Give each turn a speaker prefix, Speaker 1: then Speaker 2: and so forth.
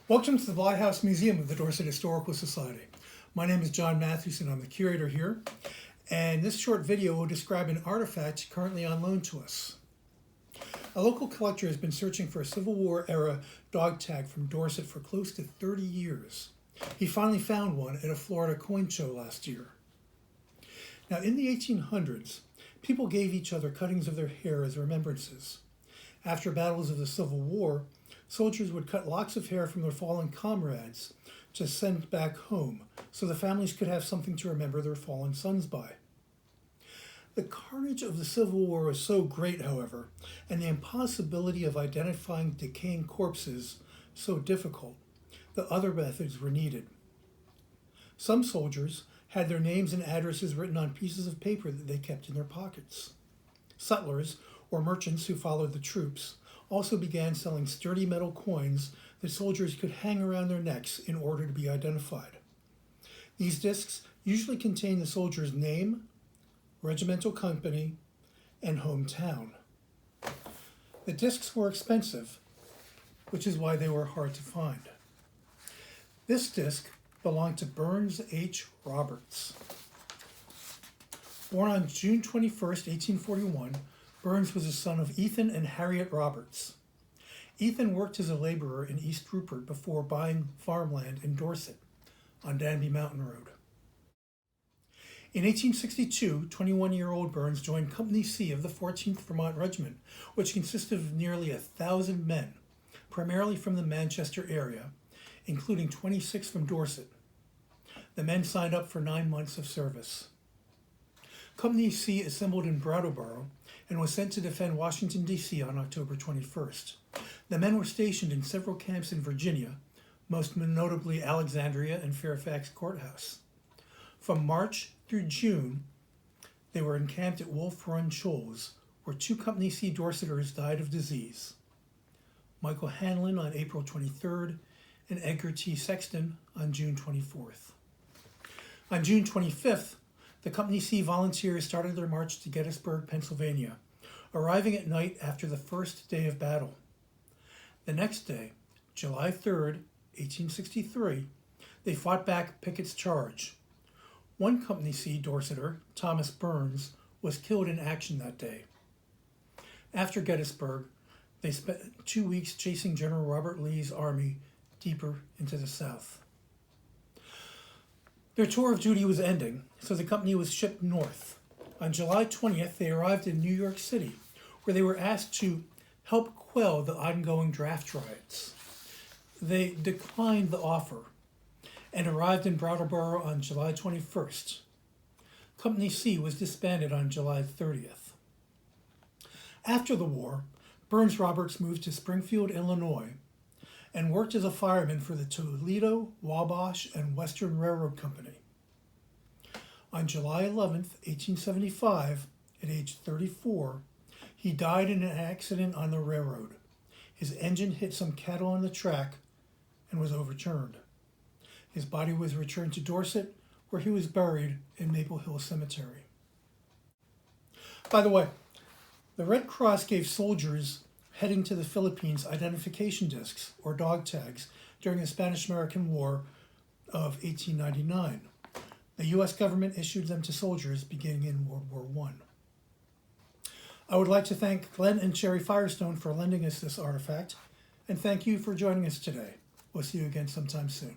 Speaker 1: Welcome to the Bly House Museum of the Dorset Historical Society. My name is Jon Mathewson. I'm the curator here, and this short video will describe an artifact currently on loan to us. A local collector has been searching for a Civil War era dog tag from Dorset for close to 30 years. He finally found one at a Florida coin show last year. Now, in the 1800s, people gave each other cuttings of their hair as remembrances. After battles of the Civil War, soldiers would cut locks of hair from their fallen comrades to send back home so the families could have something to remember their fallen sons by. The carnage of the Civil War was so great, however, and the impossibility of identifying decaying corpses so difficult, that other methods were needed. Some soldiers had their names and addresses written on pieces of paper that they kept in their pockets. Sutlers, or merchants who followed the troops, also began selling sturdy metal coins that soldiers could hang around their necks in order to be identified. These discs usually contained the soldier's name, regimental company, and hometown. The discs were expensive, which is why they were hard to find. This disc belonged to Burns H. Roberts. Born on June 21, 1841, Burns was the son of Ethan and Harriet Roberts. Ethan worked as a laborer in East Rupert before buying farmland in Dorset on Danby Mountain Road. In 1862, 21-year-old Burns joined Company C of the 14th Vermont Regiment, which consisted of nearly 1,000 men, primarily from the Manchester area, including 26 from Dorset. The men signed up for 9 months of service. Company C assembled in Brattleboro and was sent to defend Washington, D.C. on October 21st. The men were stationed in several camps in Virginia, most notably Alexandria and Fairfax Courthouse. From March through June, they were encamped at Wolf Run Shoals, where 2 Company C Dorseters died of disease. Michael Hanlon on April 23rd and Edgar T. Sexton on June 24th. On June 25th, the Company C volunteers started their march to Gettysburg, Pennsylvania, arriving at night after the first day of battle. The next day, July 3rd, 1863, they fought back Pickett's charge. One Company C Dorseter, Thomas Burns, was killed in action that day. After Gettysburg, they spent 2 weeks chasing General Robert Lee's army deeper into the South. Their tour of duty was ending, so the company was shipped north. On July 20th, they arrived in New York City, where they were asked to help quell the ongoing draft riots. They declined the offer and arrived in Brattleboro on July 21st. Company C was disbanded on July 30th. After the war, Burns Roberts moved to Springfield, Illinois, and worked as a fireman for the Toledo, Wabash, and Western Railroad Company. On July 11, 1875, at age 34, he died in an accident on the railroad. His engine hit some cattle on the track and was overturned. His body was returned to Dorset, where he was buried in Maple Hill Cemetery. By the way, the Red Cross gave soldiers heading to the Philippines identification discs, or dog tags, during the Spanish-American War of 1899. The U.S. government issued them to soldiers beginning in World War I. I would like to thank Glenn and Sherry Firestone for lending us this artifact, and thank you for joining us today. We'll see you again sometime soon.